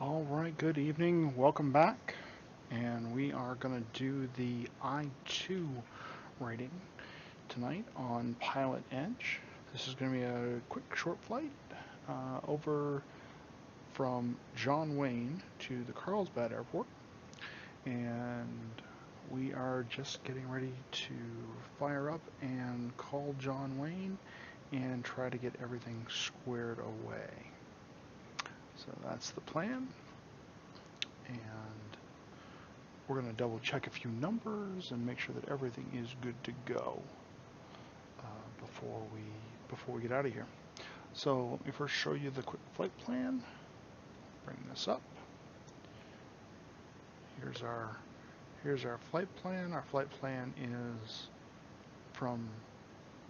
All right, good evening. Welcome back. And we are going to do the I-2 rating tonight on Pilot Edge. This is going to be a quick, short flight over from John Wayne to the Carlsbad Airport. And we are just getting ready to fire up and call John Wayne and try to get everything squared away. So that's the plan. And we're going to double check a few numbers and make sure that everything is good to go before we get out of here. So let me first show you the quick flight plan. Bring this up. Here's our flight plan. Our flight plan is from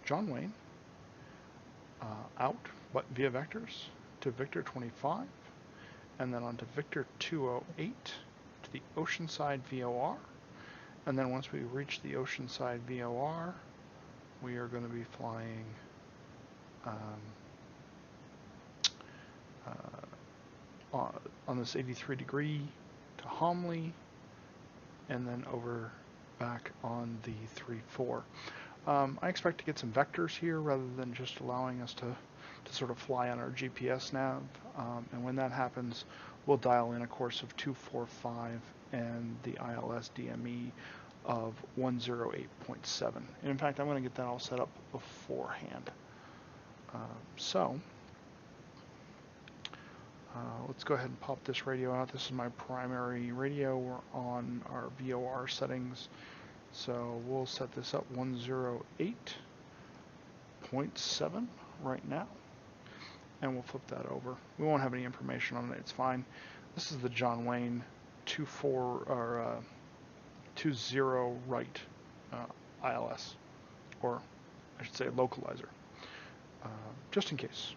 John Wayne out, but via vectors to Victor 25, and then on to Victor 208 to the Oceanside VOR. And then once we reach the Oceanside VOR, we are going to be flying on this 83-degree to Homley, and then over back on the 3-4. I expect to get some vectors here rather than just allowing us to sort of fly on our GPS nav. And when that happens, we'll dial in a course of 245 and the ILS DME of 108.7. And in fact, I'm going to get that all set up beforehand. Let's go ahead and pop this radio out. This is my primary radio. We're on our VOR settings. So we'll set this up 108.7 right now. And we'll flip that over. We won't have any information on it. It's fine. This is the John Wayne 20 right ILS, or I should say localizer, just in case.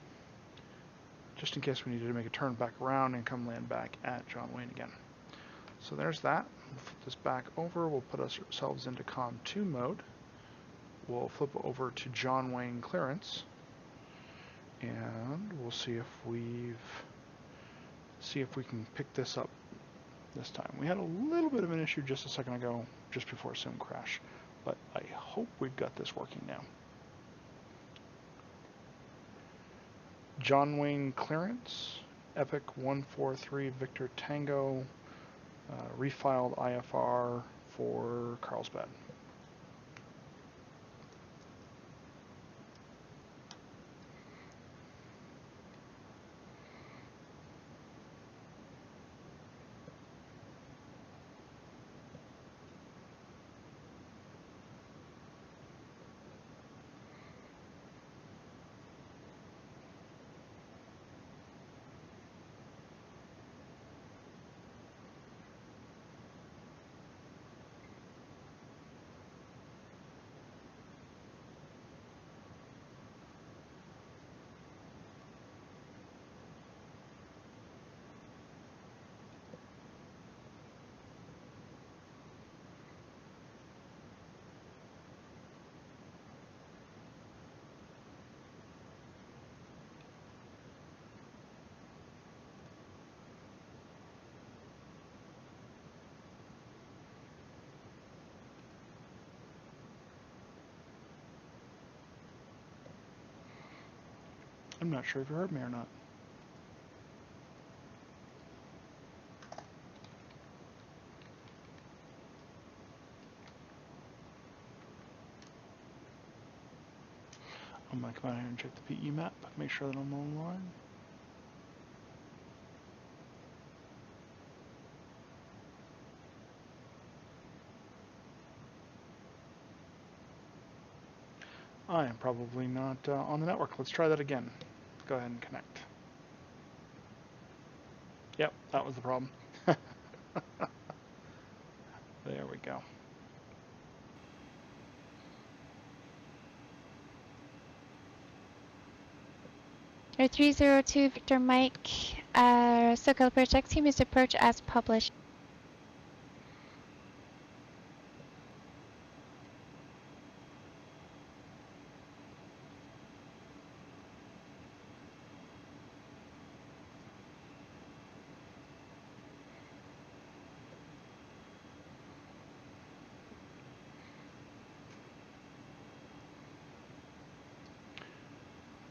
Just in case we needed to make a turn back around and come land back at John Wayne again. So there's that. We'll flip this back over. We'll put ourselves into COM 2 mode. We'll flip over to John Wayne clearance, and we'll see if we can pick this up this time. We had a little bit of an issue just a second ago, just before sim crash, but I hope we've got this working now. John Wayne clearance, Epic 143 Victor Tango, refiled IFR for Carlsbad. I'm not sure if you heard me or not. I'm going to come out here and check the PE map, make sure that I'm online. I am probably not on the network. Let's try that again. Go ahead and connect. Yep, that was the problem. There we go. Air 302 Victor Mike, SoCal Project Team is approach as published.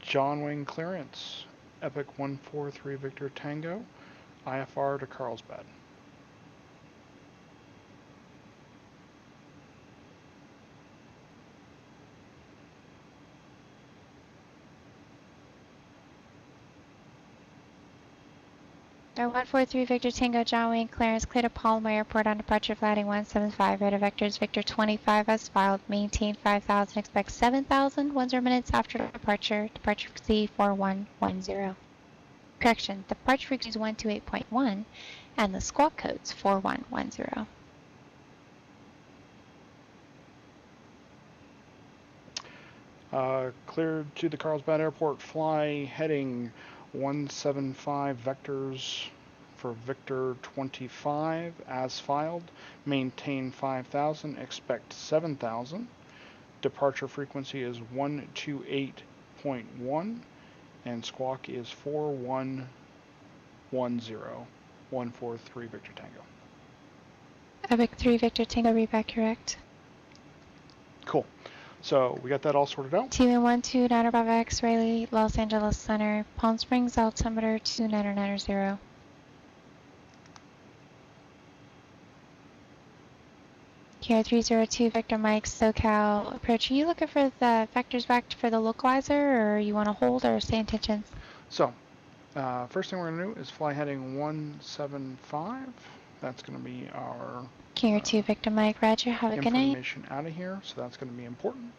John Wing clearance, Epic 143 Victor Tango, IFR to Carlsbad. Air 143 Victor Tango, John Wayne, clearance, clear to Palmer Airport on departure flighting 175, radar vectors Victor 25 as filed, maintain 5,000, expect 7,000, 10 minutes after departure, departure frequency 4110. Correction, the departure frequency is 128.1 and the squawk code's 4110. Cleared to the Carlsbad Airport, fly heading 175 vectors for Victor 25 as filed, maintain 5,000, expect 7,000. Departure frequency is 128.1 and squawk is 4110, 143 Victor Tango. Epic 3 Victor Tango, read back correct. Cool. So we got that all sorted out. T112 Bravo X-ray, Los Angeles Center, Palm Springs, altimeter 2990. KR302 Victor Mike, SoCal approach. Are you looking for the vectors back for the localizer, or you want to hold or stay in tension? So, first thing we're going to do is fly heading 175. That's going to be our KR2 Victor Mike, Roger. Have a good night. information out of here, so that's going to be important.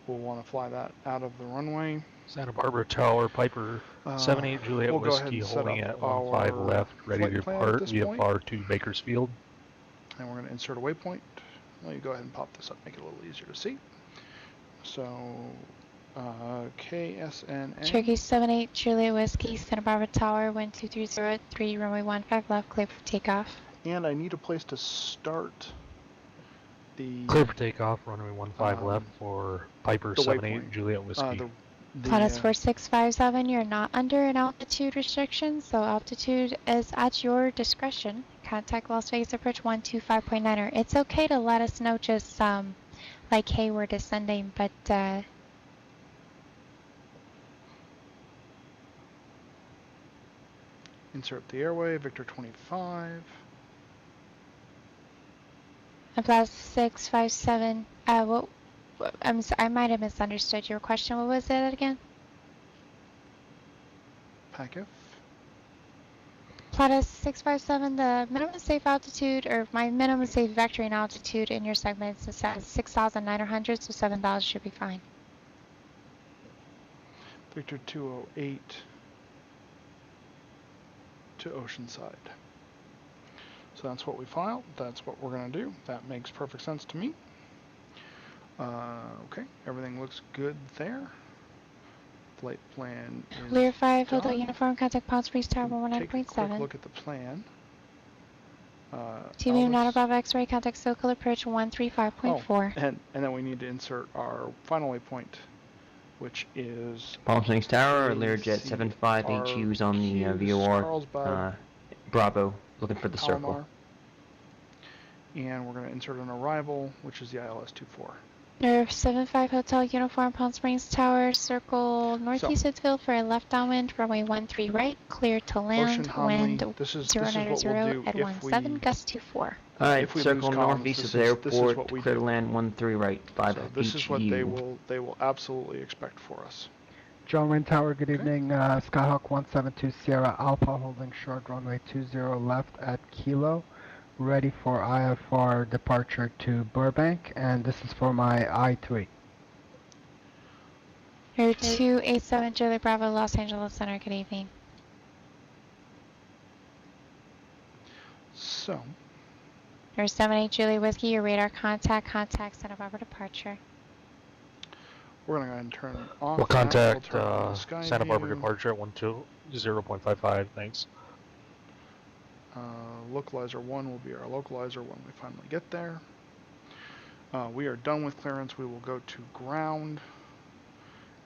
We'll want to fly that out of the runway. Santa Barbara Tower, Piper 78 Juliet we'll Whiskey, holding at 15 left, ready to depart VFR to Bakersfield. And we're going to insert a waypoint. Let me go ahead and pop this up, make it a little easier to see. So, KSNA. Cherokee 78 Juliet Whiskey, Santa Barbara Tower, 12303, runway 15 left, clear for takeoff. And I need a place to start the... Clear for takeoff, runway 15 left for Piper 78 Juliet Whiskey. Pilots 4657, you're not under an altitude restriction, so altitude is at your discretion. Contact Las Vegas approach 125.9. It's okay to let us know just like, hey, we're descending, but insert the airway, Victor 25. Plus 657. I might have misunderstood your question. What was it again? PACF. Platus 657, the minimum safe altitude, or my minimum safe vectoring altitude in your segments is 6,900, so 7,000 should be fine. Victor 208 to Oceanside. So that's what we filed. That's what we're going to do. That makes perfect sense to me. Okay, everything looks good there. Flight plan is Lear 5, done. Hotel Uniform, contact Palm Springs Tower 119.7. Take a quick look at the plan. Team not above X-ray, contact SoCal approach 135.4. Oh, and then we need to insert our final waypoint, which is Palm Springs Tower, Learjet 75 HU's on the VOR, Bravo, looking for the circle. And we're going to insert an arrival, which is the ILS-24. Nerve 75 Hotel Uniform, Palm Springs Tower, circle northeast of field for a left downwind, runway 13 right, clear to land, wind 090 at 17, gust 24. Alright, circle northeast of the airport, clear to land 13 right, 5 so this is what they will absolutely expect for us. John Wayne Tower, good evening. Skyhawk 172 Sierra Alpha holding short runway 20 left at Kilo. Ready for IFR departure to Burbank, and this is for my I-2. Air 287 Juliet Bravo, Los Angeles Center, good evening. So, Air 78 Juliet Whiskey, your radar contact Santa Barbara departure. We're going to go ahead and turn it off. We'll contact view. Santa Barbara departure at 120.55, thanks. Localizer 1 will be our localizer when we finally get there. We are done with clearance. We will go to ground.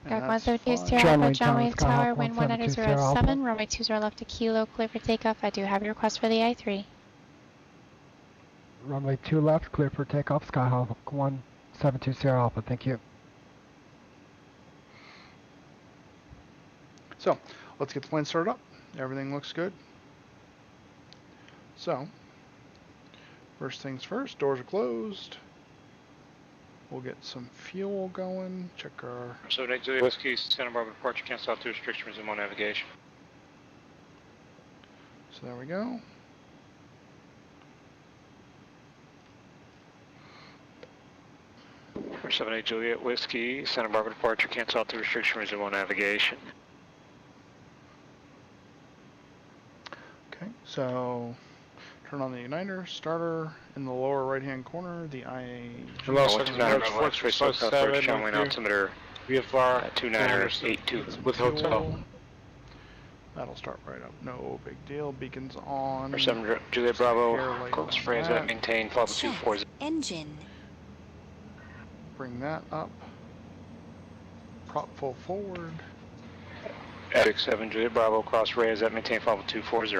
Got 172 Sierra, John Wayne Tower, wind 19007, runway 20 left to Kilo, clear for takeoff. I do have your request for the I-3. Runway 2 left, clear for takeoff, Skyhawk 172 Sierra Alpha, thank you. So let's get the plane started up. Everything looks good. So first things first, doors are closed. We'll get some fuel going. Check our... 78 Juliet Whiskey, Santa Barbara departure, cancel out 2 restriction, resume on navigation. So there we go. For 78 Juliet Whiskey, Santa Barbara departure, cancel out 2 restriction, resume on navigation. Okay, so turn on the igniter, starter in the lower right hand corner, the IA. Hello, 467, showing altimeter VFR 2982 with hotel. That'll start right up, no big deal. Beacons on. For 7 Juliet Bravo, close phrase that maintain 524. Engine. Bring that up. Prop full forward. 67 Juliet Bravo, cross raise that maintain 50240.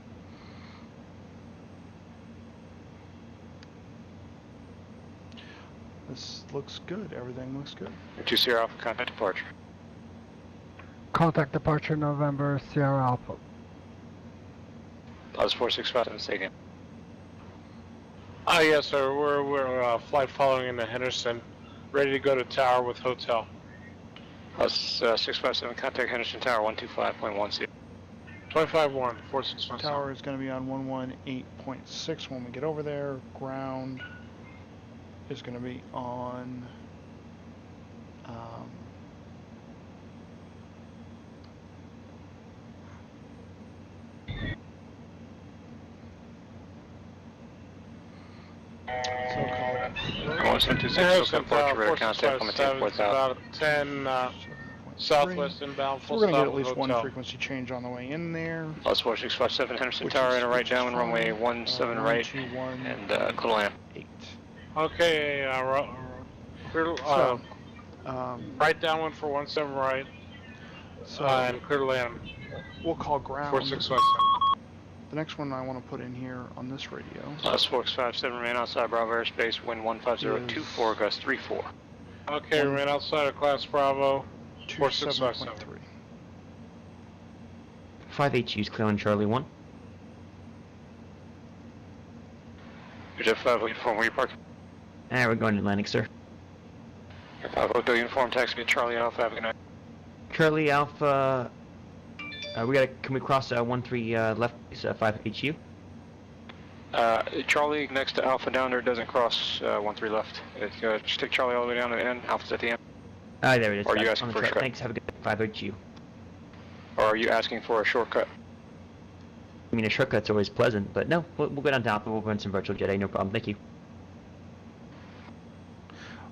This looks good. Everything looks good. 2 Sierra Alpha, contact departure. Contact departure November, Sierra Alpha. Plus 465, say again. Yes, sir. We're flight following into Henderson, ready to go to tower with hotel. Plus 657, contact Henderson Tower 125.10. 251, 465. Tower is going to be on 118.6 when we get over there. Ground is going to be on so-called 1726, so departure, radar contact, maintain 4000. About 10 southwest inbound, full we're going to get stop at least with one hotel. frequency change on the way in there. Plus 4657, Henderson Which Tower, is- enter right which is down, runway fine. 17 right, 121, and clear land. 8. Okay, clear, So, right downwind for 17 right, so and clear land, we'll call ground. 4657. The next one I want to put in here on this radio. Plus 4657, remain outside Bravo airspace, wind 15024, gust 34. Okay, remain outside of class Bravo, 4657. 27.3. 5 HU's clear on Charlie 1. Jet 5 uniform, where you park? And we're going to Atlantic, sir. 5 Hotel uniform, taxi to Charlie Alpha, have a good night. Charlie Alpha, can we cross 13 left, 5 HU? Charlie next to Alpha down there doesn't cross 13 left. Just take Charlie all the way down to the end, Alpha's at the end. Ah, there it is. Or are you on asking the for a track. shortcut? Thanks, have a good 5 HU. Or are you asking for a shortcut? I mean, a shortcut's always pleasant, but no, we'll go down to Alpha, we'll run some virtual Jet A, no problem, thank you.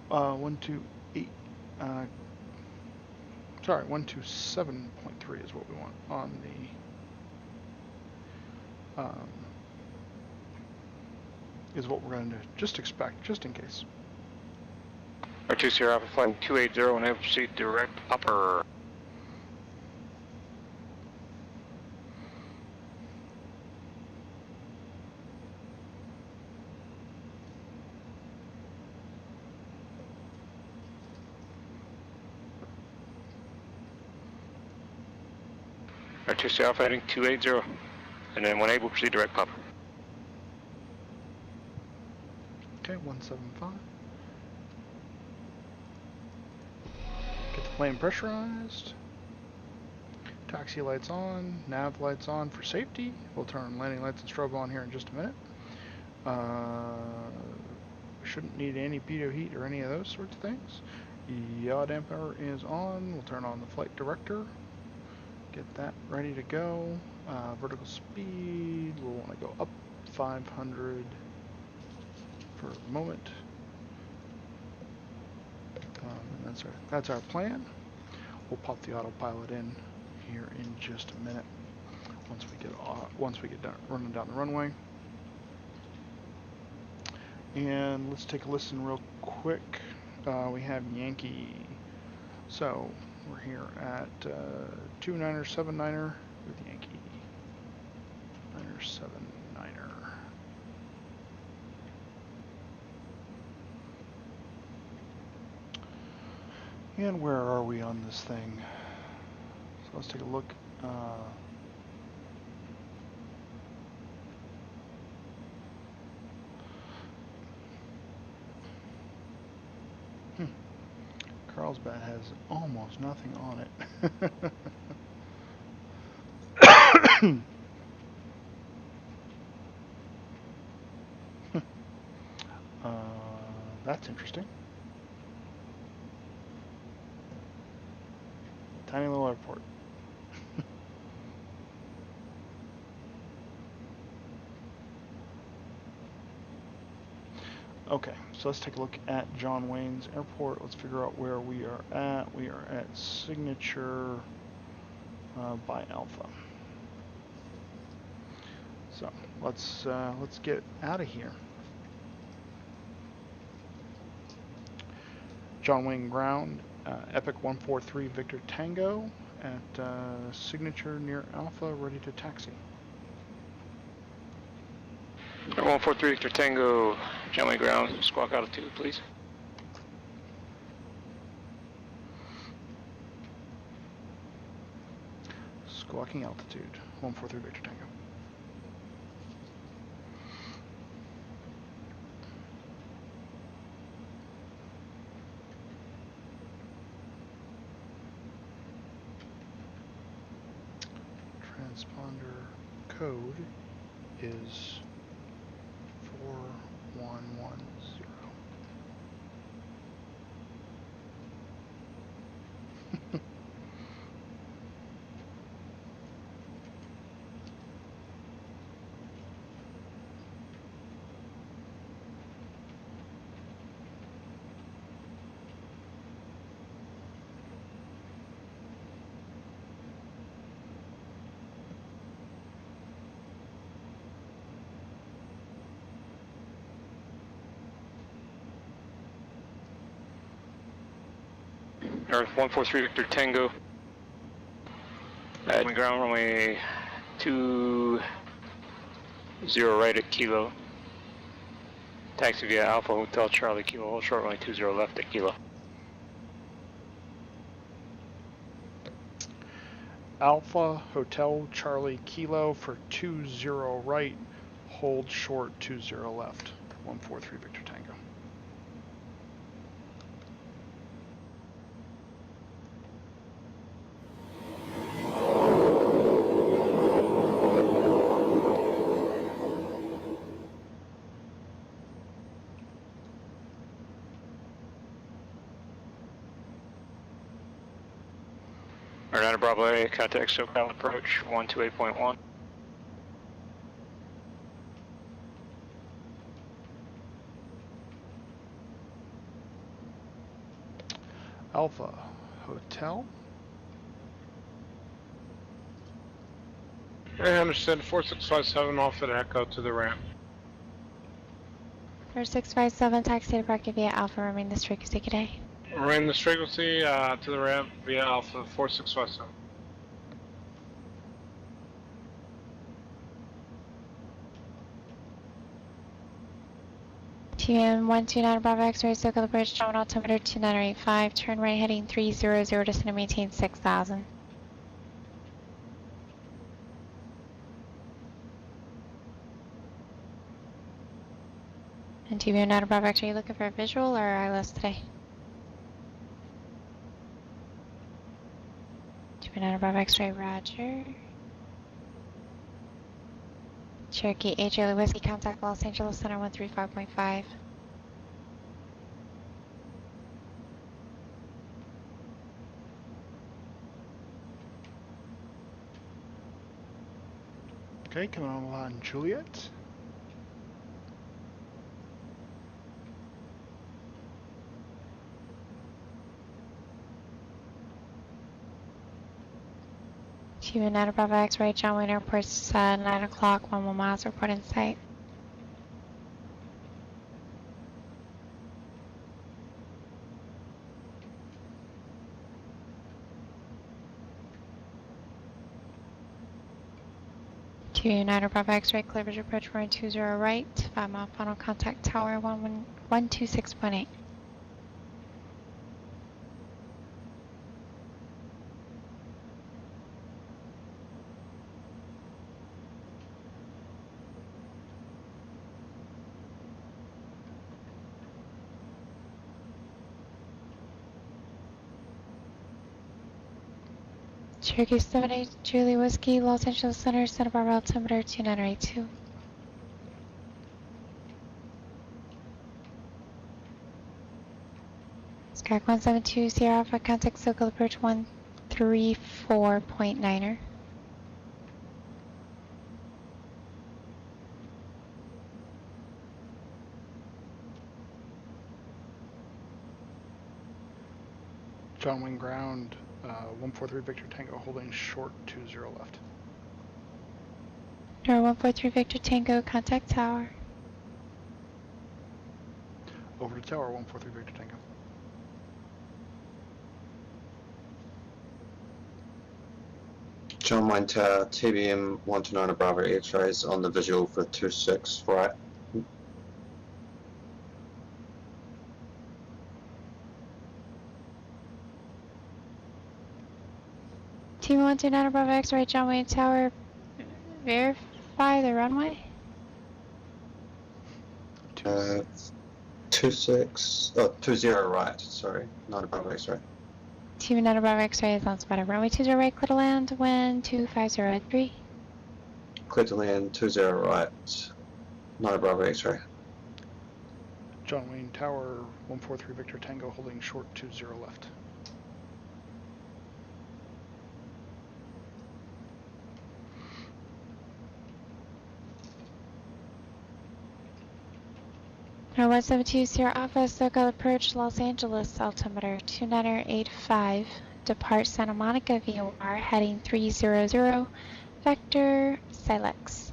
128. Sorry, 127.3 is what we want on the. Is what we're going to just expect, just in case. R2 Sierra Alpha flight 280 and able to proceed direct upper. R2 Sierra Alpha heading 280 and then when able proceed direct upper. Okay, 175. Get the plane pressurized. Taxi lights on, nav lights on for safety. We'll turn landing lights and strobe on here in just a minute. We shouldn't need any pitot heat or any of those sorts of things. Yaw damper is on. We'll turn on the flight director. Get that ready to go. Vertical speed, we'll want to go up 500 for a moment. And that's our plan. We'll pop the autopilot in here in just a minute. Once we get done running down the runway. And let's take a listen real quick. We have Yankee. So we're here at 29er 79er with Yankee. 9er 79er. And where are we on this thing? So let's take a look Carlsbad has almost nothing on it. That's interesting. Tiny little airport. Okay, so let's take a look at John Wayne's Airport. Let's figure out where we are at. We are at Signature by Alpha. So let's get out of here. John Wayne Ground, Epic 143 Victor Tango at Signature near Alpha, ready to taxi. 143 Victor Tango, John Wayne Ground, squawk altitude, please. Squawking altitude, 143 Victor Tango. Transponder code is 4110. Earth 143 Victor Tango. At ground runway 20 right at Kilo. Taxi via Alpha Hotel Charlie Kilo, hold short runway 20 left at Kilo. Alpha Hotel Charlie Kilo for 20 right, hold short 20 left, 143 Victor Tango. Atlanta Bravo A, contact SoCal approach 128.1. Alpha Hotel. I understand 4657 off at Echo to the ramp. 4657, taxi to Park via Alpha, remain this frequency today. Remain this frequency to the ramp via Alpha 4657. TM 129 Bravo X-ray, SoCal Bridge, terminal altimeter 2985, turn right heading 300, descend maintain 6000. And TM 9 Bravo X-ray, are you looking for a visual or ILS today? TM 9 Bravo X-ray, roger. Cherokee HA Whiskey, contact Los Angeles Center 135.5. Okay, coming on the line, Juliet. TM 9 Bravo X-ray, John Wayne Airport's 9 o'clock, 11 miles, report in sight. TM 9 Bravo X-ray, Cleavage approach, runway 20 right, 5 mile final contact tower 126.8. Cherokee 78 Julie Whiskey, Los Angeles Center, Santa Barbara altimeter 2982. Skyhawk 172 Sierra Alpha, contact SoCal approach 134.9er. John Wayne ground, 143 Victor Tango holding short 20 left. Door 143 Victor Tango, contact tower. Over to tower, 143 Victor Tango. John Wayne Tower, TBM 129 Bravo X-rays on the visual for 26 right. Team 129 Bravo X-ray, John Wayne Tower, verify the runway. 20 right, sorry, not above X-ray. Team 9 Bravo X-ray is on spot. Runway 20 right, clear to land, wind 250 Clear to land, 20 right, not above X-ray. John Wayne Tower, 143 Victor Tango holding short 20 left. Number 172 Sierra Alpha, SoCal approach Los Angeles, altimeter 2985. Depart Santa Monica VOR, heading 300, vector Silex.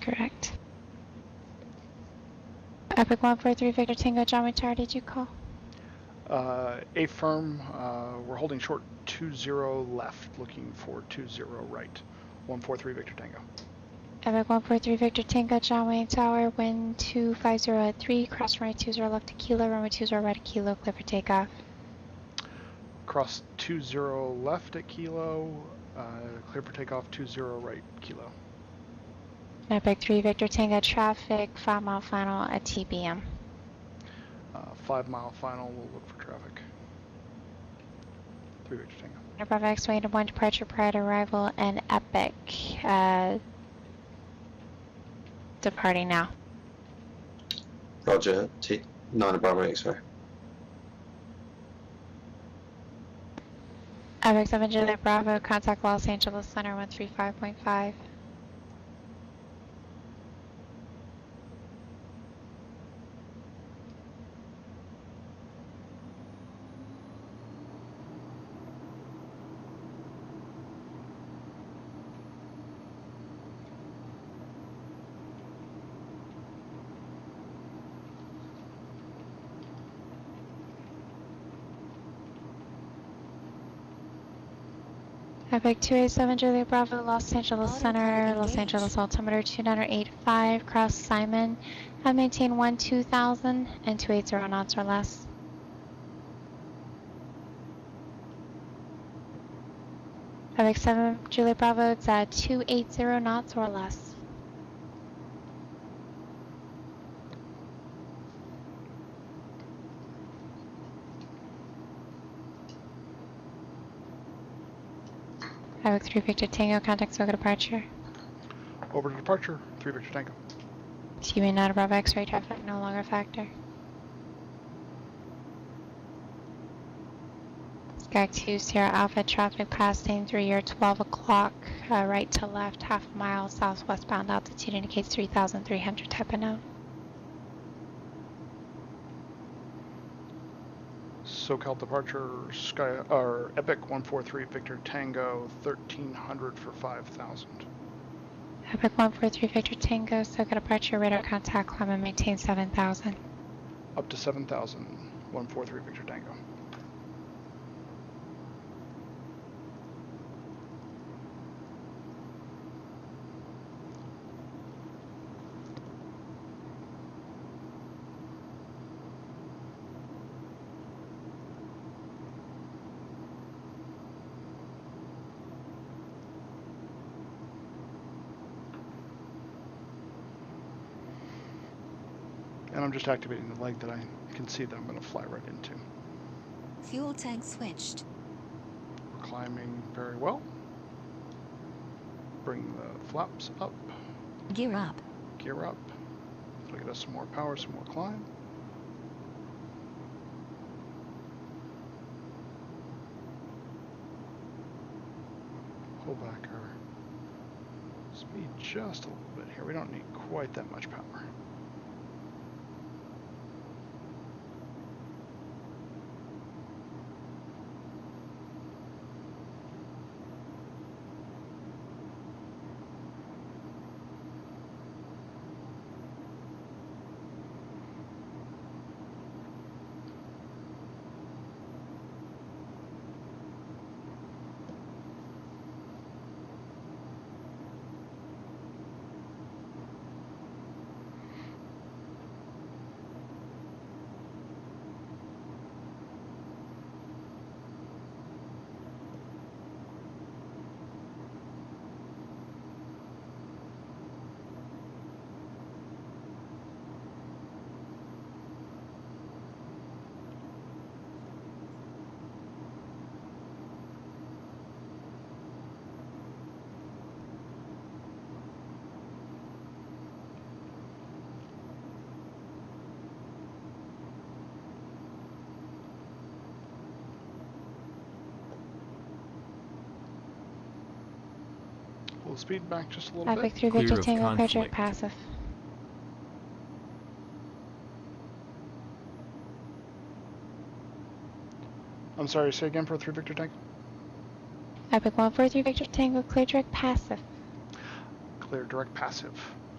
Correct. Epic 143 Victor Tango, John Wayne Tower, did you call? A firm, we're holding short 20 left, looking for 20 right. 143 Victor Tango. Epic 143 Victor Tango, John Wayne Tower, wind 250 at 3, cross runway 20 left to Kilo, runway 20 right at Kilo, clear for takeoff. Cross 20 left at Kilo, clear for takeoff 20 right Kilo. Epic 3 Victor Tango, traffic 5 mile final at TBM. 5 mile final, we'll look for traffic. 3 Victor Tango. Bravo X-ray to 1 departure prior to arrival, and Epic departing now. Roger, 9 Bravo X-ray. Epic 7 Juliet Bravo, contact Los Angeles Center 135.5. Epic 287 Juliet Bravo, Los Angeles Center, Los Angeles altimeter 2985, cross Simon, and maintain 2000 and 280 knots or less. Epic 7 Juliet Bravo, it's at 280 knots or less. Epic 3 Victor Tango, contact SoCal departure. Over to departure, 3 Victor Tango. TB 9 Bravo X-ray traffic no longer a factor. Skag 2 Sierra Alpha traffic passing through your 12 o'clock, right to left, half a mile southwestbound altitude indicates 3,300 type of node. SoCal departure, Epic 143 Victor Tango, 1300 for 5,000. Epic 143 Victor Tango, SoCal departure, radar contact, climb and maintain 7,000. Up to 7,000, 143 Victor Tango. And I'm just activating the leg that I can see that I'm going to fly right into. Fuel tank switched. We're climbing very well. Bring the flaps up. Gear up. Gear up. That'll get us some more power, some more climb. Pull back our speed just a little bit here. We don't need quite that much power. Pull the speed back just a little Epic bit. 3 Clear Victor of Tango, clear conflict. passive. I'm sorry, say again for 3 Victor Tango. Epic 143 Victor Tango, clear direct passive. Clear direct passive.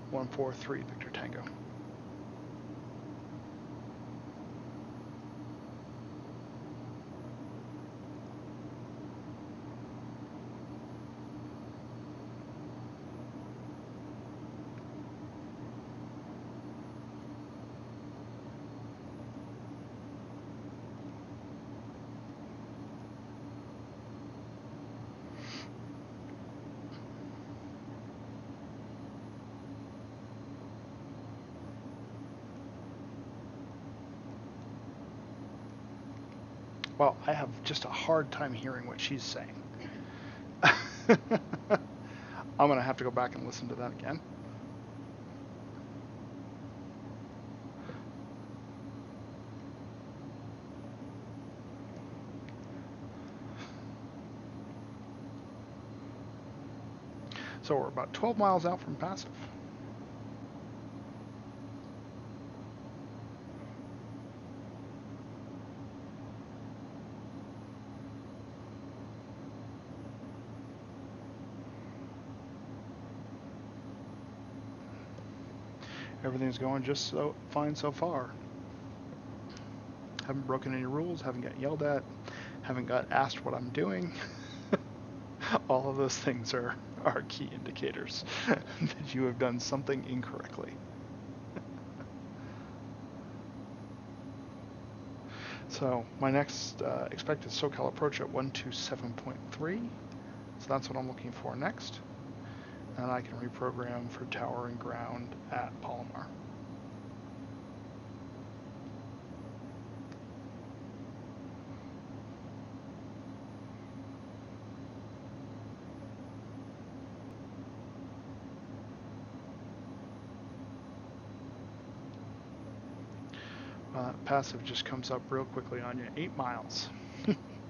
143 Victor Tango. Well, I have just a hard time hearing what she's saying. I'm going to have to go back and listen to that again. So we're about 12 miles out from passive. Everything's going just so fine so far. Haven't broken any rules, haven't got yelled at, haven't got asked what I'm doing. All of those things are key indicators that you have done something incorrectly. So my next expected SoCal approach at 127.3. So that's what I'm looking for next. And I can reprogram for tower and ground at Palomar. Passive just comes up real quickly on you. 8 miles.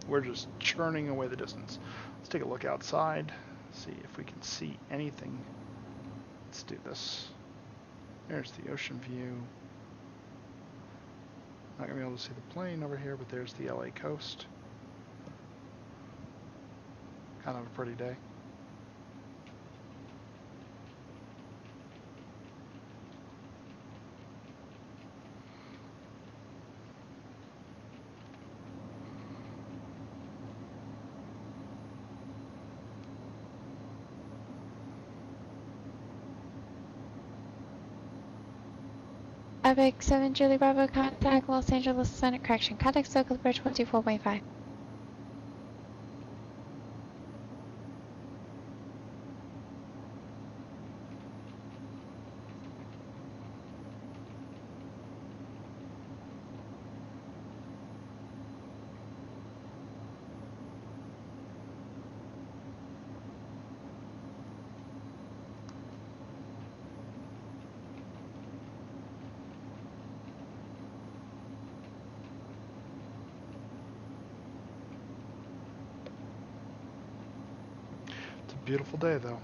We're just churning away the distance. Let's take a look outside, see if we can see anything. Let's do this. There's the ocean view. Not gonna be able to see the plane over here, but there's the LA coast. Kind of a pretty day. Epic 7 Julie Bravo, contact Los Angeles Senate Correction. Contact SoCal Bridge 124.5. beautiful day, though.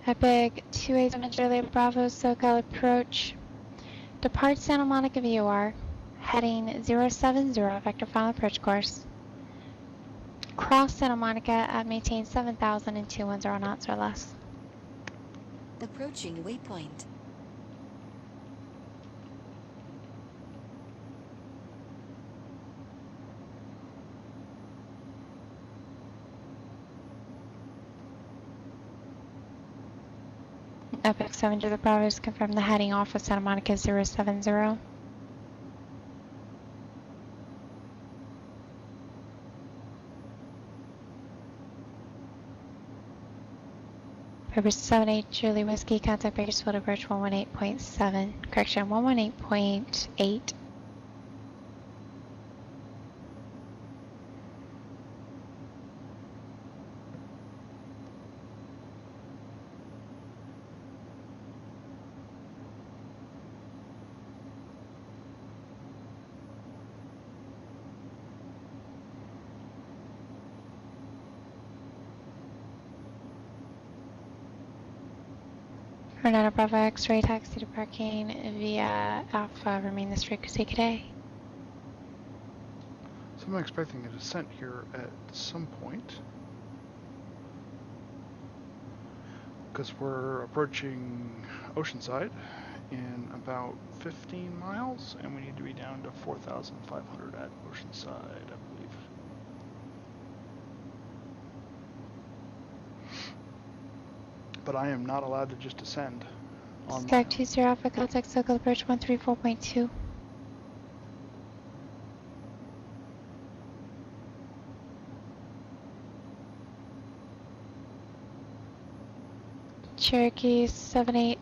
Epic 287 Charlie Bravo SoCal approach. Depart Santa Monica VOR, heading 070, vector final approach course. Cross Santa Monica at maintain 7,000 and 210 knots or less. Approaching waypoint. Epic 7 to the Bravo, confirm the heading off of Santa Monica 070. Purpose 78 Julie Whiskey, contact Bakersfield approach 118.7, correction 118.8. Renata Bravo X-ray taxi to parking via Alpha, remain this frequency today. So I'm expecting a descent here at some point, because we're approaching Oceanside in about 15 miles, and we need to be down to 4,500 at Oceanside, I believe. But I am not allowed to just descend on my Skype 20 Alpha, contact SoCal approach 134.2. Cherokee 78.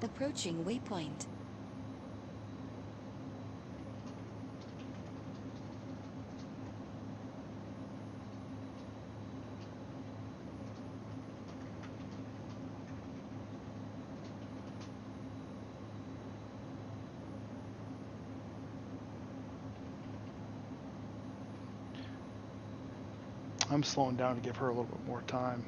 Approaching waypoint. I'm slowing down to give her a little bit more time.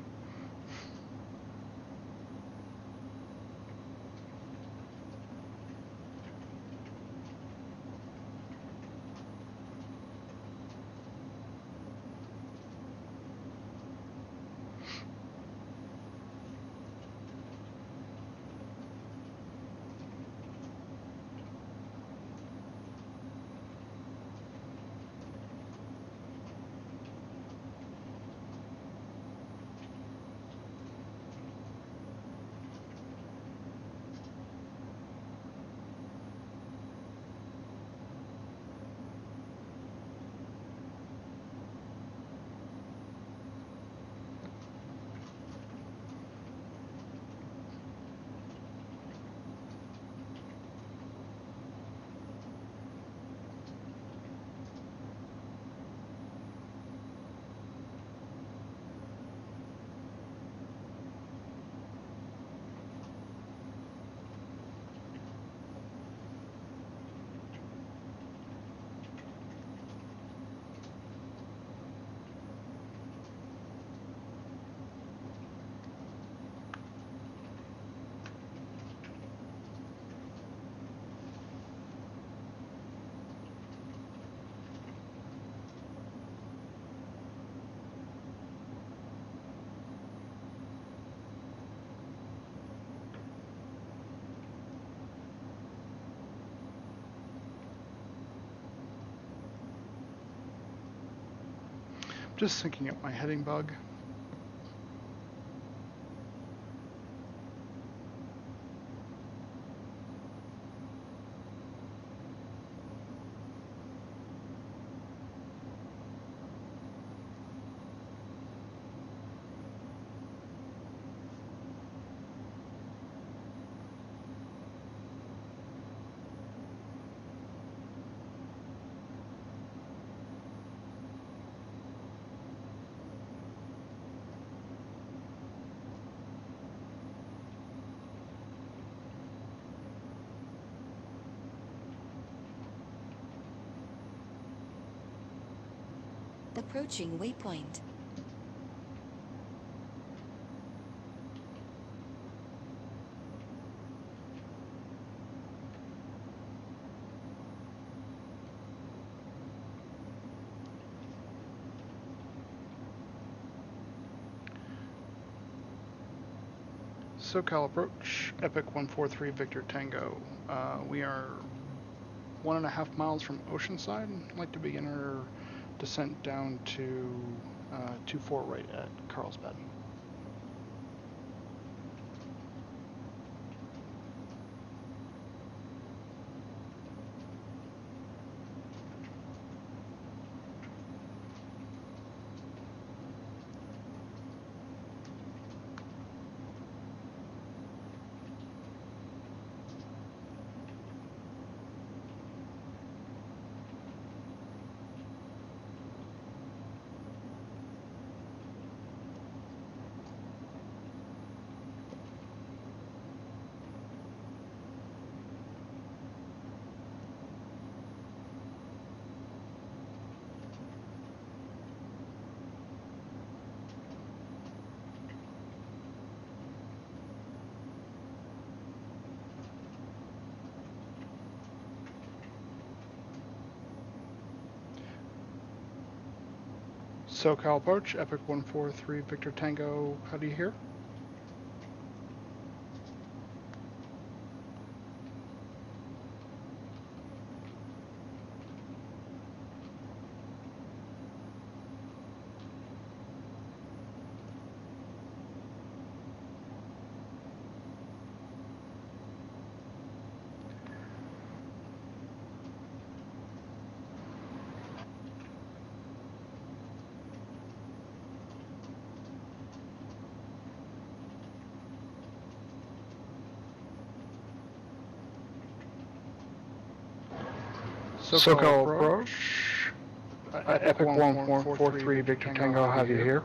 Just syncing up my heading bug. Approaching waypoint. SoCal approach, Epic 143 Victor Tango. We are 1.5 miles from Oceanside. I'd like to begin our descent down to 24 right at Carlsbad. SoCal approach, Epic 143 Victor Tango. How do you hear? SoCal approach, Epic 1443 Victor Tango, how do you hear?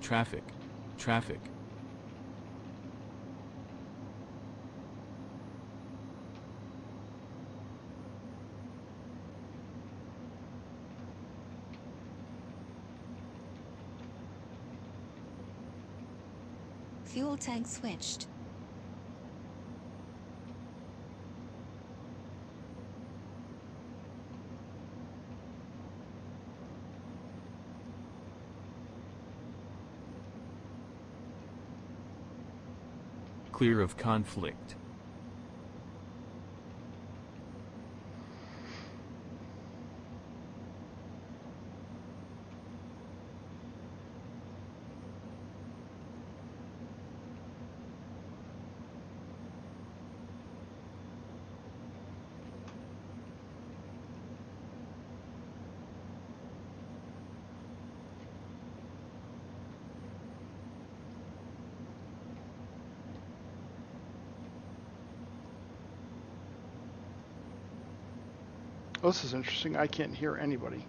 Traffic. Traffic. Fuel tank switched. Clear of conflict. Oh, this is interesting. I can't hear anybody.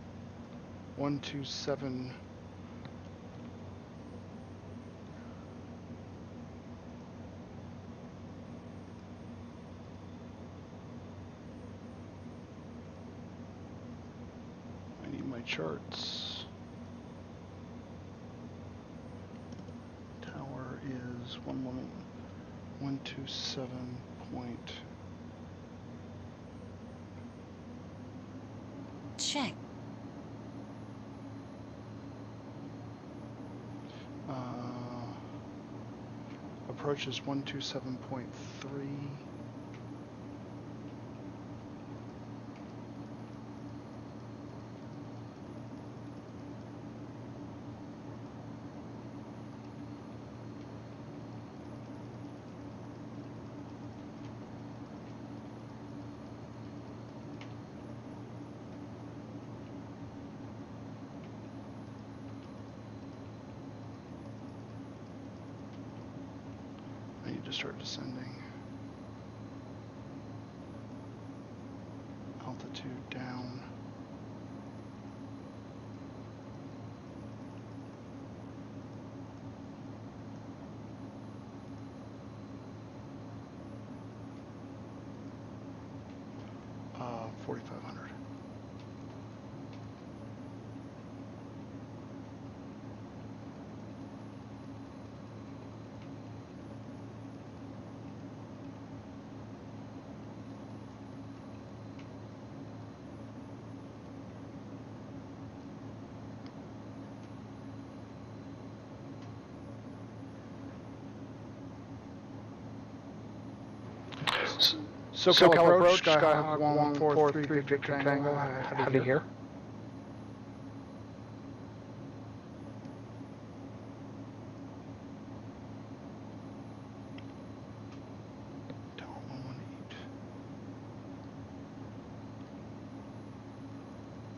127. I need my charts. Tower is 127 point. Check. Approach is 127.3. I need to start descending. Altitude down. Uh, 4,500. SoCal approach, Skyhawk 143 Victor Tango. How do you hear? Tower 118.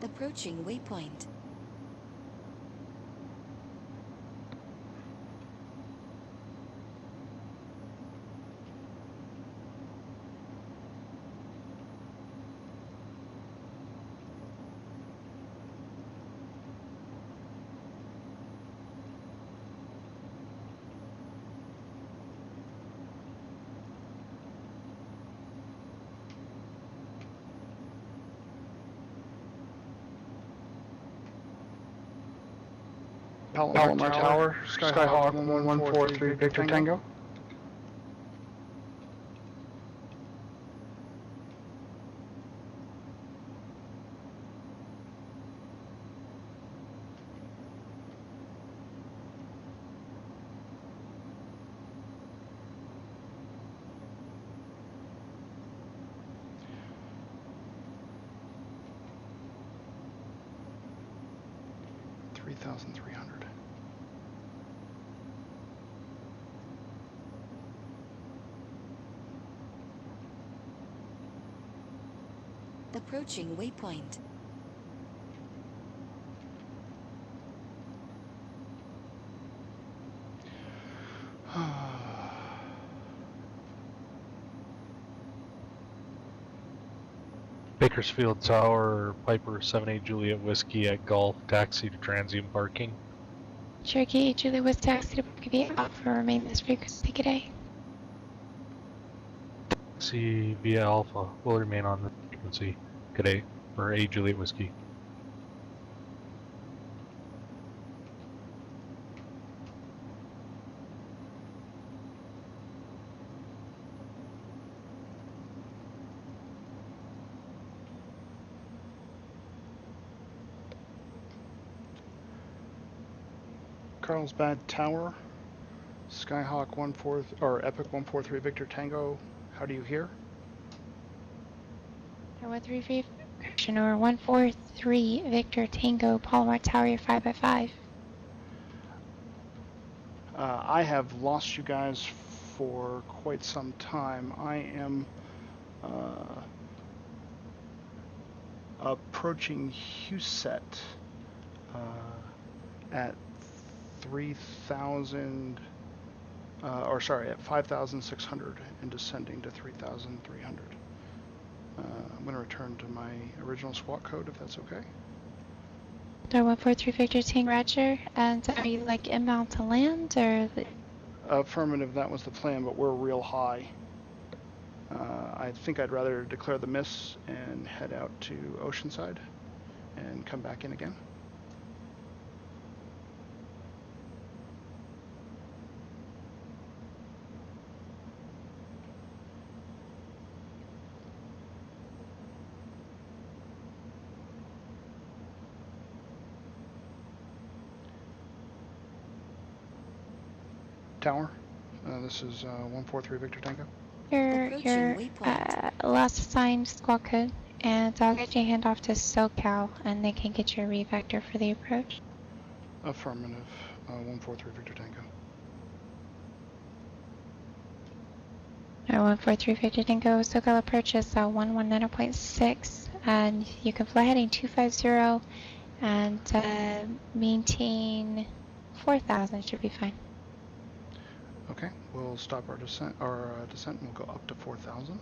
Approaching waypoint. Palomar Tower, Skyhawk 143 Victor Tango. $3,300. Approaching waypoint. Bakersfield Tower, Piper 78 Juliet Whiskey at Golf, taxi to transient parking. Cherokee, Julie was taxi to Bookie Alpha, remain this frequency today. Taxi via Alpha will remain on the frequency today for A Juliet Whiskey. Carlsbad Tower, Skyhawk 14 or Epic 143 Victor Tango. How do you hear? 133 or 143 Victor Tango, Palomar Tower, you're 5x5. I have lost you guys for quite some time. I am approaching Huset at 3,000, or sorry, at 5,600 and descending to 3,300. I'm going to return to my original squawk code if that's okay. Delta 143 Victor Tango, Roger. And are you like inbound to land or? Affirmative, that was the plan, but we're real high. I think I'd rather declare the miss and head out to Oceanside and come back in again. Tower, this is 143 Victor Tango. Your last assigned squawk code, and I'll get your hand off to SoCal, and they can get your re-vector for the approach. Affirmative, 143 Victor Tango. 143 Victor Tango, SoCal approach is 119.6, and you can fly heading 250 and maintain 4,000 should be fine. Okay, we'll stop our descent, and we'll go up to 4,000.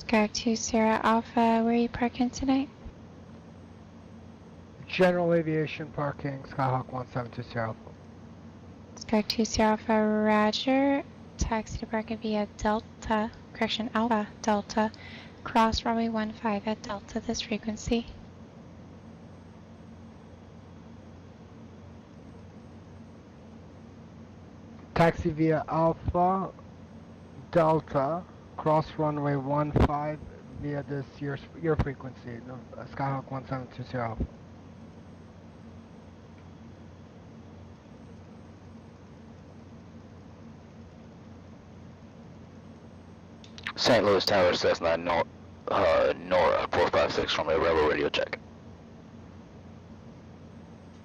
KCRQ Sierra Alpha, where are you parking tonight? General Aviation Parking, Skyhawk 172 Sierra Alpha. KCRQ Sierra Alpha, Roger. Taxi to parking via Delta, Alpha Delta, cross runway 15 at Delta this frequency. Taxi via Alpha Delta, cross runway 15 via this your frequency, Skyhawk 172 Sierra Alpha. St. Louis Tower, Cessna, Nora 456 Romeo Bravo, radio check.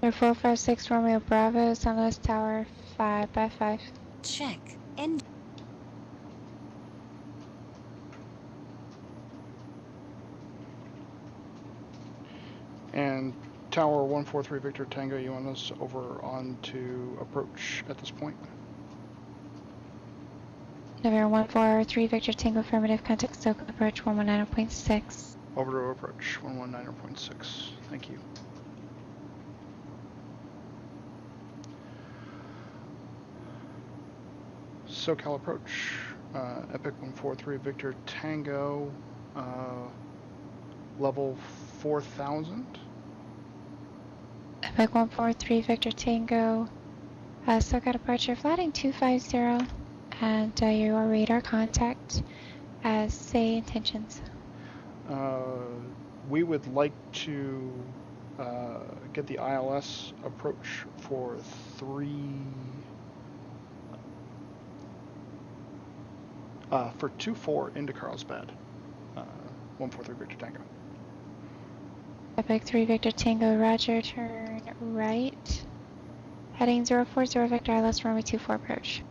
456 Romeo Bravo, St. Louis Tower, 5x5. Check. End. And Tower 143 Victor Tango, you want us over on to approach at this point? November 143 Victor Tango, affirmative, contact SoCal approach 119.6. Over to approach 119.6. Thank you. SoCal approach, Epic 143 Victor Tango, level 4,000. Epic 143 Victor Tango, SoCal departure, flighting 250, and your radar contact, say intentions. We would like to get the ILS approach for 24 into Carlsbad, 143 Victor Tango. Epic 3 Victor Tango, Roger, turn right. Heading 040 Victor ILS, runway 24 approach.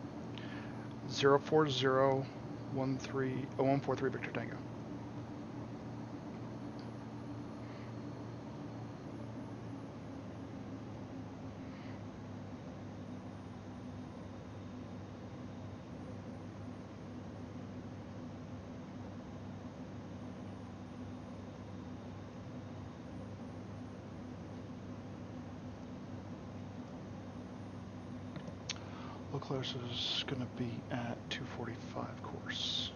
143 Victor Tango. Low close is going to be at 245 course.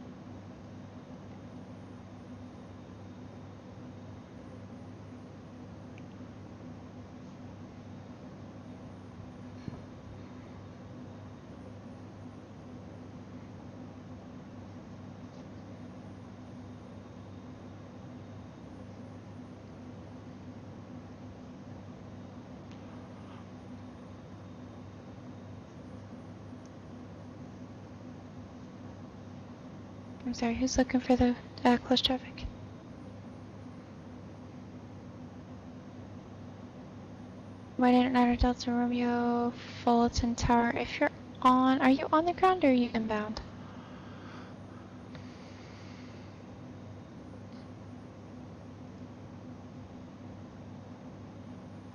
I'm sorry, who's looking for the close traffic? White 9 Delta Romeo, Fullerton Tower. If you're on, are you on the ground or are you inbound?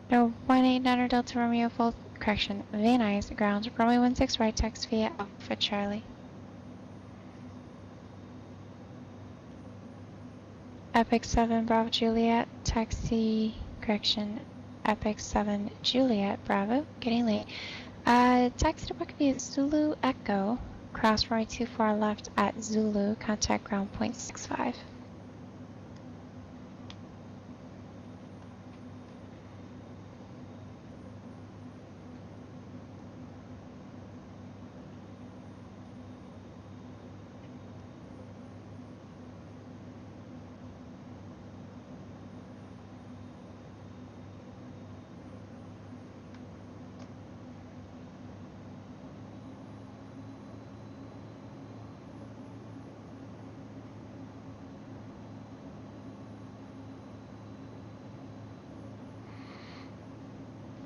No, 189 Delta Romeo full correction. Van Nuys, ground. Runway 16 right, taxi via Alpha Charlie. Epic 7 Bravo Juliet, taxi, correction. Epic 7 Juliet Bravo, getting late. Taxi to Bucket via Zulu Echo. Cross runway 24 left at Zulu, contact ground point 65.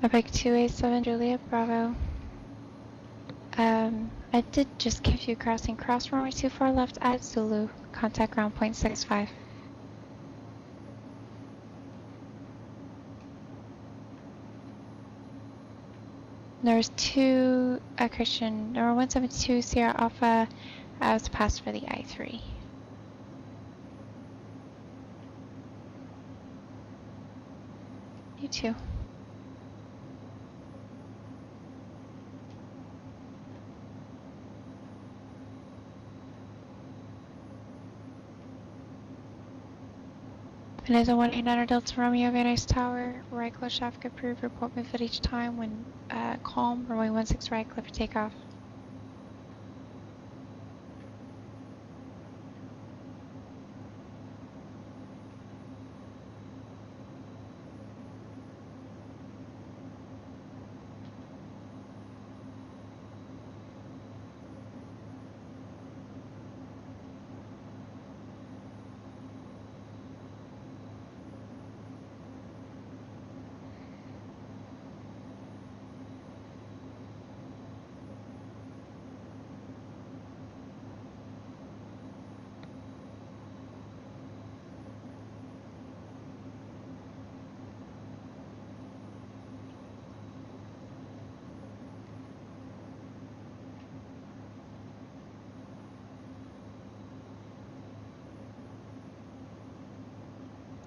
Epic 287 Juliet Bravo. I did just give you crossing. Cross runway 24 left at Zulu. Contact ground point 65. There's two, Christian, number 172 Sierra Alpha was passed for the I-3. You too. Vanessa 189 Delta Romeo, Van Nuys Tower, right close traffic approved, report move at each time when calm, runway 16 right, clear for takeoff.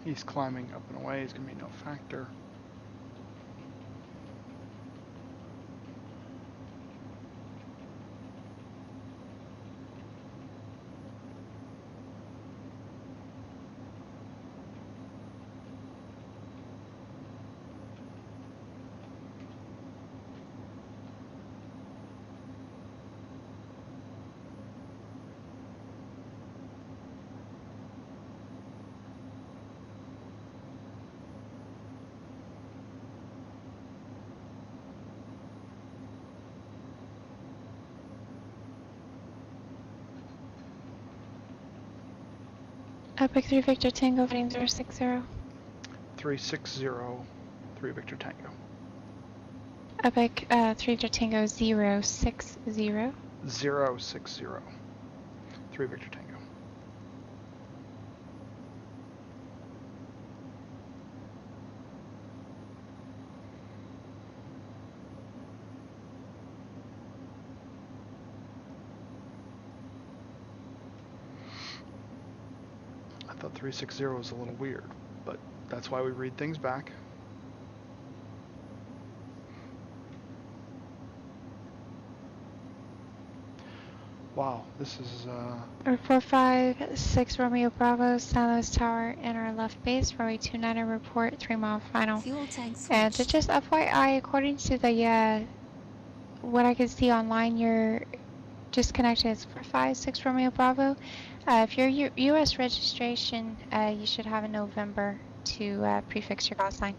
He's climbing up and away. He's going to be no factor. Epic 3 Victor Tango, heading 060. 360, 3 Victor Tango. Epic 3 Victor Tango 060. 060, 3 Victor Tango. I thought 360 was a little weird, but that's why we read things back. Wow, this is 456 Romeo Bravo, San Luis Tower, enter left base, runway 29 report, 3 mile final. Fuel tank switched. And to just FYI, according to the what I can see online, you're disconnected. It's 456 Romeo Bravo. If you're U.S. registration, you should have in November to prefix your call sign.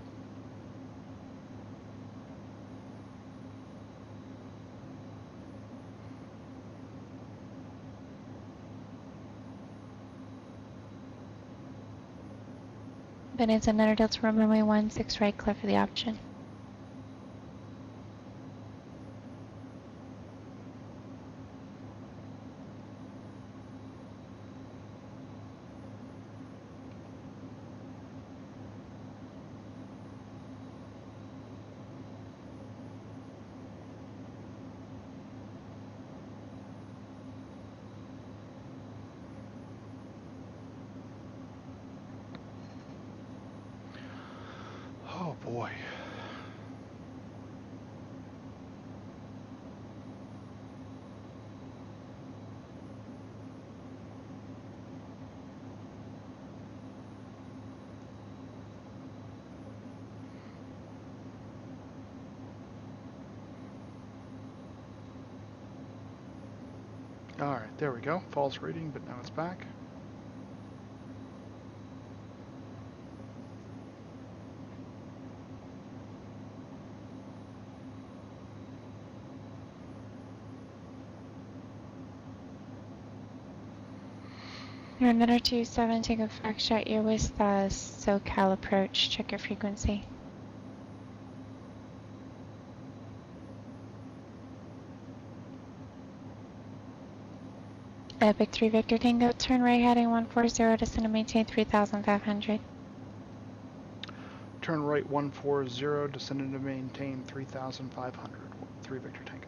Then it's another Delta runway 16 right, clear for the option. Alright, there we go. False reading, but now it's back. Another 27, take a fact shot. You're with the SoCal approach. Check your frequency. Epic 3 Victor Tango, turn right heading 140, descend and maintain 3,500. Turn right 140, descending to maintain 3,500. 3 Victor Tango.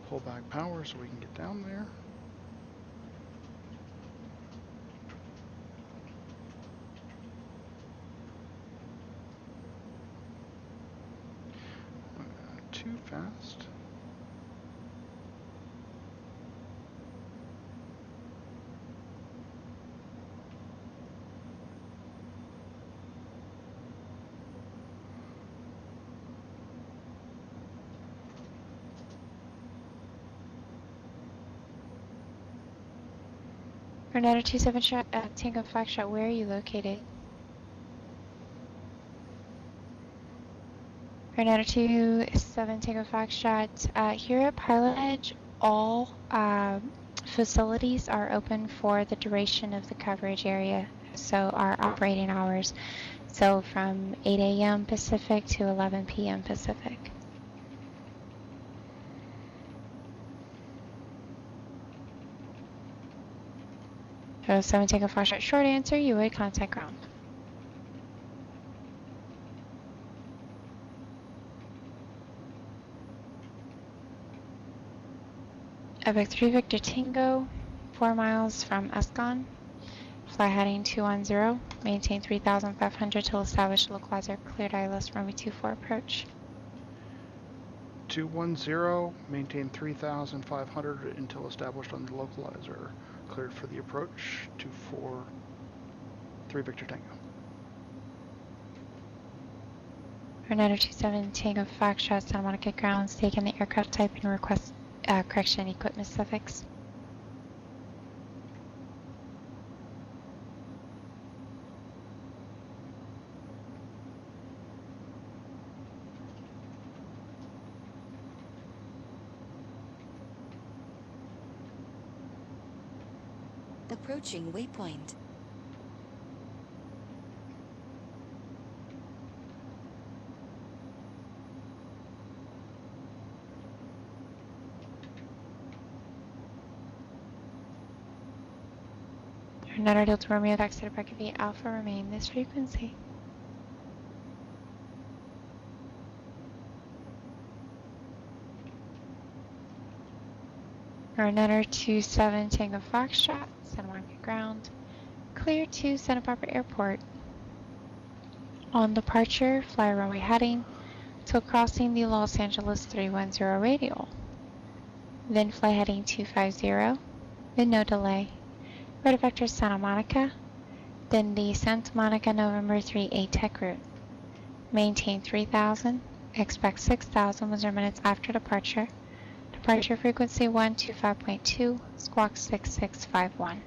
Pull back power so we can get down there. Too fast. Another 27 shot, Tango flag shot. Where are you located? Another 27 Tango flag shot. Here at Pilot Edge, all facilities are open for the duration of the coverage area. So our operating hours. So from 8 a.m. Pacific to 11 p.m. Pacific. So 7 Tango flag shot. Short answer, you would contact ground. Epic 3 Victor Tango, 4 miles from Escon. Fly heading 210, maintain 3,500 till established localizer cleared ILS runway 24 approach. 210, maintain 3,500 until established on the localizer. Cleared for the approach. 3 Victor Tango. Another 27 Tango Foxtrot, Santa Monica grounds, taking the aircraft type and request correction equipment suffix. Approaching waypoint. Another Delta Romeo taxi to Bracket V Alpha, remain this frequency. Another 27 Tango Foxtrot, Santa Monica ground, clear to Santa Barbara Airport. On departure, fly runway heading till crossing the Los Angeles 310 radial. Then fly heading 250, with no delay. Right vector Santa Monica, then the Santa Monica November 3 ATEC route. Maintain 3,000, expect 6,000 was minutes after departure. Departure frequency 125.2, squawk 6651.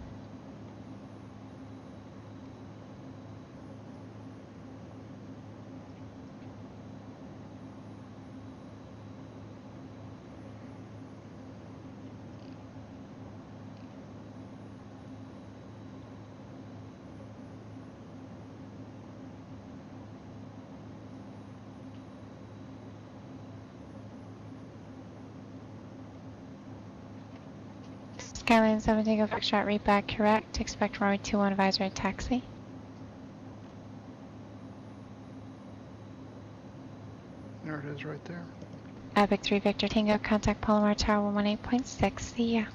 Skyline 7 Tango Foxtrot, read back correct. Expect runway 21 advisory taxi. There it is right there. Epic 3 Victor Tango, contact Palomar Tower 18.6. See ya.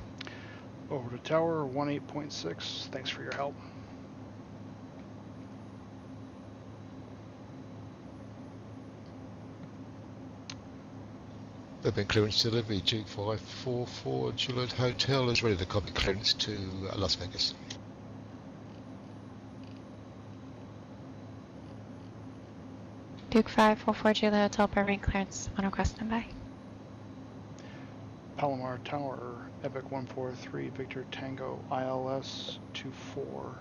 Over to Tower 18.6. Thanks for your help. Urban clearance delivery, Duke 544 Juliet Hotel is ready to copy clearance to Las Vegas. Duke 544 Juliet Hotel, Burbank clearance on request standby. Palomar Tower, Epic 143 Victor Tango ILS 24.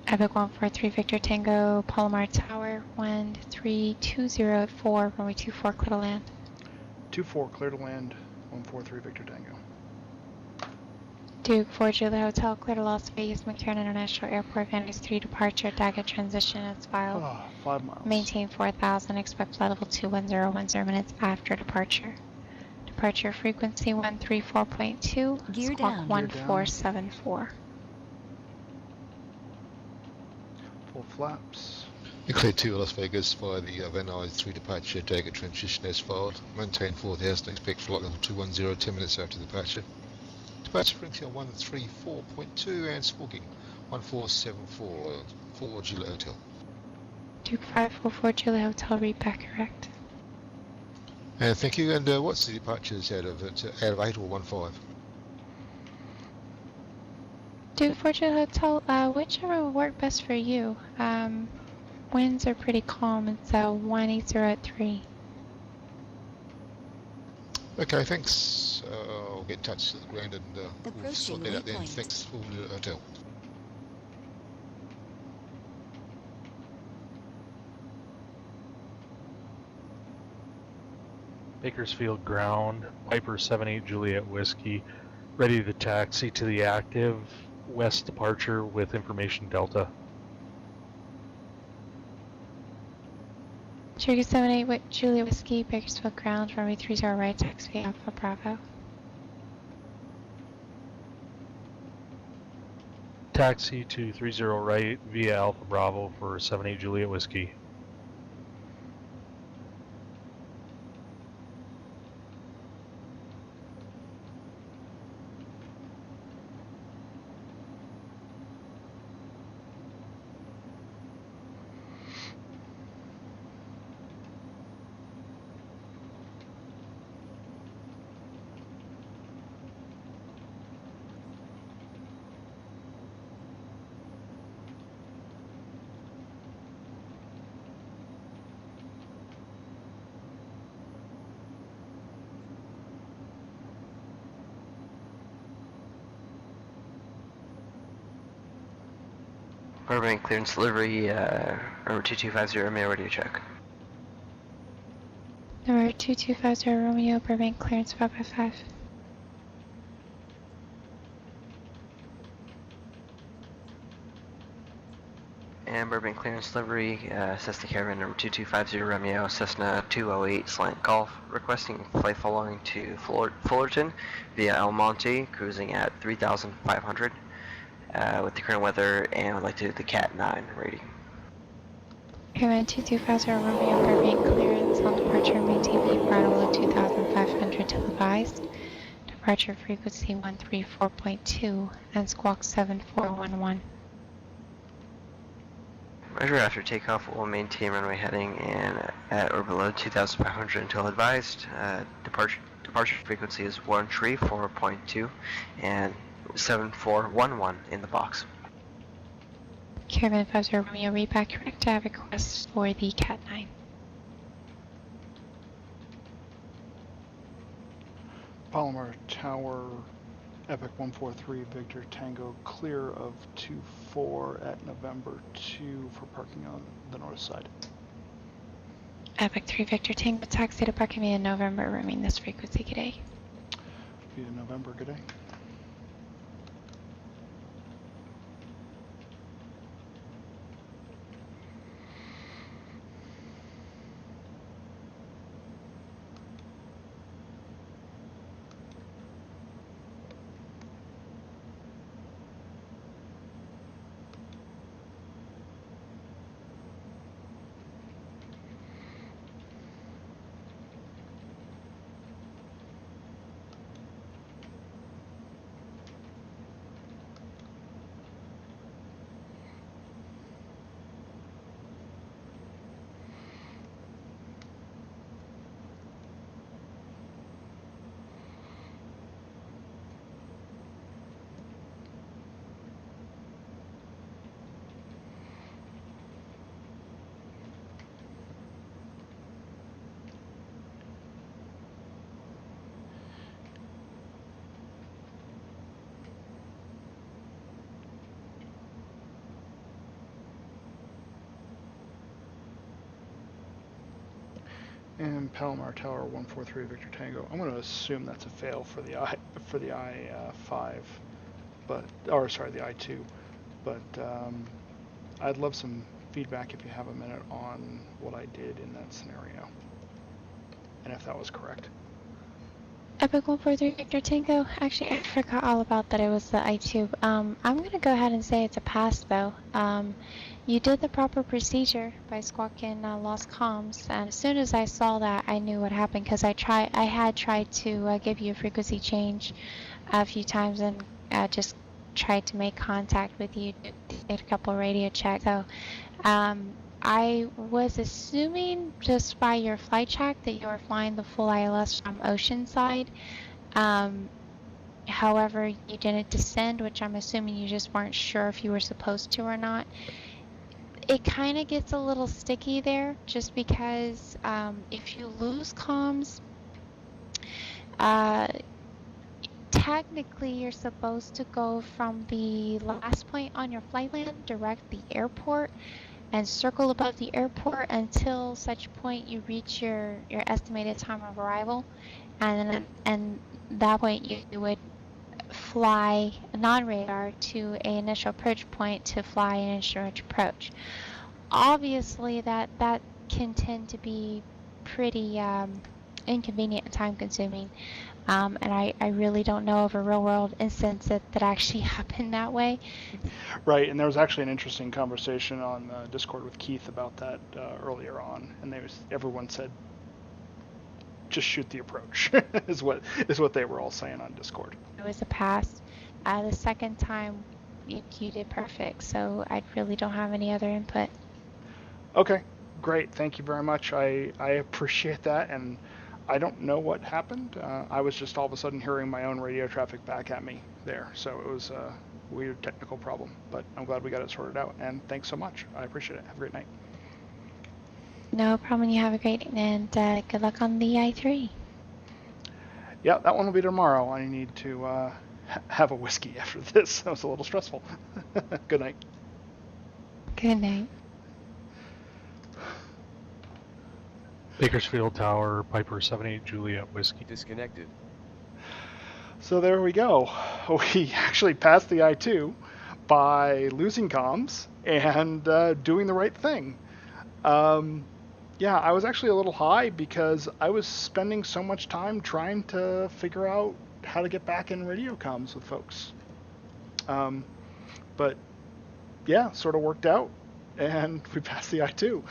Epic 143 Victor Tango, Palomar Tower, wind 3220 at 4, runway 24, clear to land. 24, clear to land, 143 Victor Tango. Duke 4 Juliet Hotel, clear to Las Vegas, McCarran International Airport, Vantage 3 departure, DAGA transition as filed. 5 miles. Maintain 4000, expect flight level 210, minutes after departure. Departure frequency 134.2, Gear squawk down. 1474. Full flaps. You clear to Las Vegas via the Van Nuys 3 departure, DAGA transition as filed. Maintain 4000, expect flight level 210, 10 minutes after departure. Departure frequency on 134.2 and squawking 1474 for Juliet Hotel. Duke 544 Juliet Hotel, read back correct. Thank you. And what's the departures out of 8 or 15? Duke 4 Juliet Hotel, whichever would work best for you. Winds are pretty calm. It's 180 at 3. Okay, thanks. I'll get in touch to the ground and we'll sort that out then. Waypoint. Thanks for the hotel. Bakersfield ground, Piper 78 Juliet Whiskey, ready to taxi to the active west departure with information Delta. Cherokee 78 with Juliet Whiskey, Bakersfield ground, runway 30 right, taxi Alpha Bravo. Taxi to 30 right via Alpha Bravo for 78 Juliet Whiskey. Burbank clearance delivery, number 2250, Romeo, ready to check. Number 2250 Romeo, Burbank clearance 5x5. And Burbank clearance delivery, Cessna Caravan number 2250 Romeo, Cessna 208 slant golf, requesting flight following to Fullerton via El Monte, cruising at 3,500 with the current weather, and would like to do the Cat 9 rating. Caravan 2250 Romeo, Burbank clearance on departure, maintain beam bridle of 2,500 till advised. Departure frequency 134.2 and squawk 7411. Measure after takeoff will maintain runway heading and at or below 2,500 until advised. Departure frequency is 134.2 and 7411 in the box. Caravan 50 Romeo, read back correct. I have requests for the Cat 9. Palomar Tower, Epic 143 Victor Tango, clear of 24 at November 2 for parking on the north side. Epic 3 Victor Tango, taxi to parking via November, roaming this frequency, good day. Via November, good day. And Palomar Tower 143 Victor Tango. I'm going to assume that's a fail for the I-5, but sorry, the I-2. But I'd love some feedback if you have a minute on what I did in that scenario, and if that was correct. Epic 143 Victor Tango. Actually, I forgot all about that. It was the I-2. I'm gonna go ahead and say it's a pass, though. You did the proper procedure by squawking lost comms, and as soon as I saw that, I knew what happened because I had tried to give you a frequency change a few times and just tried to make contact with you, did a couple radio checks. So I was assuming just by your flight check that you were flying the full ILS from Oceanside. However, you didn't descend, which I'm assuming you just weren't sure if you were supposed to or not. It kind of gets a little sticky there just because if you lose comms, technically you're supposed to go from the last point on your flight land, direct the airport, and circle above the airport until such point you reach your estimated time of arrival, and that point you would fly non-radar to an initial approach point to fly an initial approach. Obviously that can tend to be pretty inconvenient and time consuming, and I really don't know of a real world instance that actually happened that way. Right, and there was actually an interesting conversation on Discord with Keith about that earlier on, and everyone said, just shoot the approach, is what they were all saying on Discord. It was a pass. The second time, you did perfect, so I really don't have any other input. Okay, great. Thank you very much. I appreciate that, and I don't know what happened. I was just all of a sudden hearing my own radio traffic back at me there, so it was a weird technical problem, but I'm glad we got it sorted out, and thanks so much. I appreciate it. Have a great night. No problem. You have a great night, and good luck on the I-3. Yeah, that one will be tomorrow. I need to have a whiskey after this. That was a little stressful. Good night. Good night. Bakersfield Tower, Piper 78 Juliet Whiskey. Disconnected. So there we go. We actually passed the I-2 by losing comms and doing the right thing. Yeah, I was actually a little high because I was spending so much time trying to figure out how to get back in radio comms with folks. But yeah, sort of worked out, and we passed the I-2.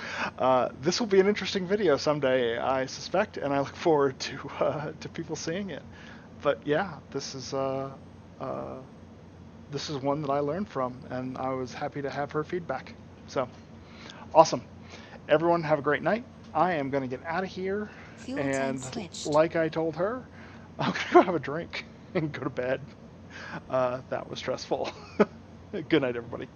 This will be an interesting video someday, I suspect, and I look forward to people seeing it. But yeah, this is one that I learned from, and I was happy to have her feedback. So, awesome. Everyone have a great night. I am going to get out of here, and like I told her, I'm going to go have a drink and go to bed. That was stressful. Good night, everybody.